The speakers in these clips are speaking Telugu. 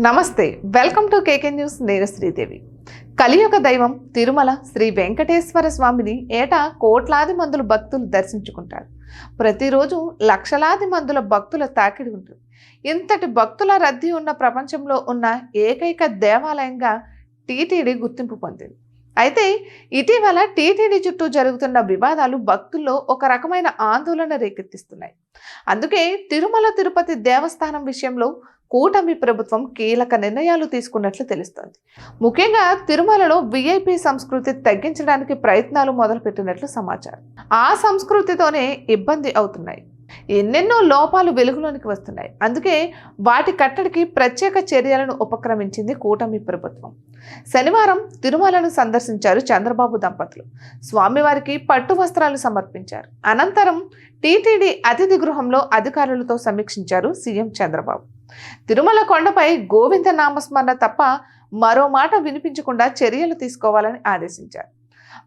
నమస్తే, వెల్కమ్ టు కేకే న్యూస్. నేను శ్రీదేవి. కలియుగ దైవం తిరుమల శ్రీ వెంకటేశ్వర స్వామిని ఏటా కోట్లాది మందుల భక్తులు దర్శించుకుంటారు. ప్రతిరోజు లక్షలాది మందుల భక్తుల తాకిడి ఉంటుంది. ఇంతటి భక్తుల రద్దీ ఉన్న ప్రపంచంలో ఉన్న ఏకైక దేవాలయంగా టీటీడీ గుర్తింపు పొందింది. అయితే ఇటీవల టీటీడీ చుట్టూ జరుగుతున్న వివాదాలు భక్తుల్లో ఒక రకమైన ఆందోళన రేకెత్తిస్తున్నాయి. అందుకే తిరుమల తిరుపతి దేవస్థానం విషయంలో కూటమి ప్రభుత్వం కీలక నిర్ణయాలు తీసుకున్నట్లు తెలుస్తోంది. ముఖ్యంగా తిరుమలలో విఐపి సంస్కృతి తగ్గించడానికి ప్రయత్నాలు మొదలుపెట్టినట్లు సమాచారం. ఆ సంస్కృతితోనే ఇబ్బంది అవుతున్నాయి. ఎన్నెన్నో లోపాలు వెలుగులోనికి వస్తున్నాయి. అందుకే వాటి కట్టడికి ప్రత్యేక చర్యలను ఉపక్రమించింది కూటమి ప్రభుత్వం. శనివారం తిరుమలను సందర్శించారు చంద్రబాబు దంపతులు. స్వామివారికి పట్టు వస్త్రాలు సమర్పించారు. అనంతరం టీటీడీ అతిథి గృహంలో అధికారులతో సమీక్షించారు సీఎం చంద్రబాబు. తిరుమల కొండపై గోవింద నామస్మరణ తప్ప మరో మాట వినిపించకుండా చర్యలు తీసుకోవాలని ఆదేశించారు.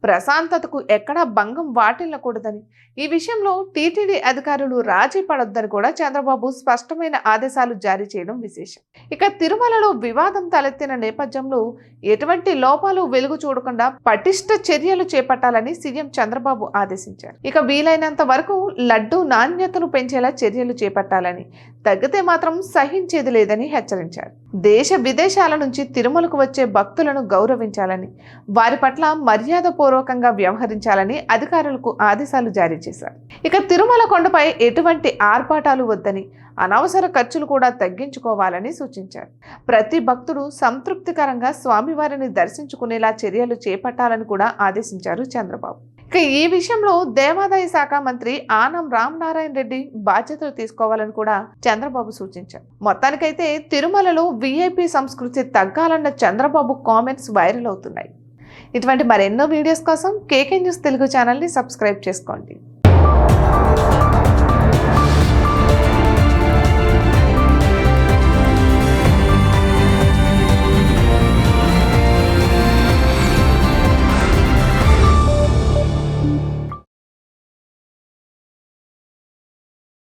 ప్రశాంతతకు ఎక్కడా భంగం వాటిల్లకూడదని, ఈ విషయంలో టీటీడీ అధికారులు రాజీ పడొద్దని కూడా చంద్రబాబు స్పష్టమైన ఆదేశాలు జారీ చేయడం విశేషం. ఇక తిరుమలలో వివాదం తలెత్తిన నేపథ్యంలో ఎటువంటి లోపాలు వెలుగు చూడకుండా పటిష్ట చర్యలు చేపట్టాలని సీఎం చంద్రబాబు ఆదేశించారు. ఇక వీలైనంత వరకు లడ్డూ నాణ్యతను పెంచేలా చర్యలు చేపట్టాలని, తగ్గితే మాత్రం సహించేది లేదని హెచ్చరించారు. దేశ విదేశాల నుంచి తిరుమలకు వచ్చే భక్తులను గౌరవించాలని, వారి పట్ల మర్యాదపూర్వకంగా వ్యవహరించాలని అధికారులకు ఆదేశాలు జారీ చేశారు. ఇక తిరుమల కొండపై ఎటువంటి ఆర్భాటాలు వద్దని, అనవసర ఖర్చులు కూడా తగ్గించుకోవాలని సూచించారు. ప్రతి భక్తుడు సంతృప్తికరంగా స్వామివారిని దర్శించుకునేలా చర్యలు చేపట్టాలని కూడా ఆదేశించారు చంద్రబాబు. ఇక ఈ విషయంలో దేవాదాయ శాఖ మంత్రి ఆనం రామనారాయణ రెడ్డి బాధ్యతలు తీసుకోవాలని కూడా చంద్రబాబు సూచించారు. మొత్తానికైతే తిరుమలలో విఐపి సంస్కృతి తగ్గాలన్న చంద్రబాబు కామెంట్స్ వైరల్ అవుతున్నాయి. ఇటువంటి మరెన్నో వీడియోస్ కోసం కేకే న్యూస్ తెలుగు ఛానల్ని సబ్స్క్రైబ్ చేసుకోండి.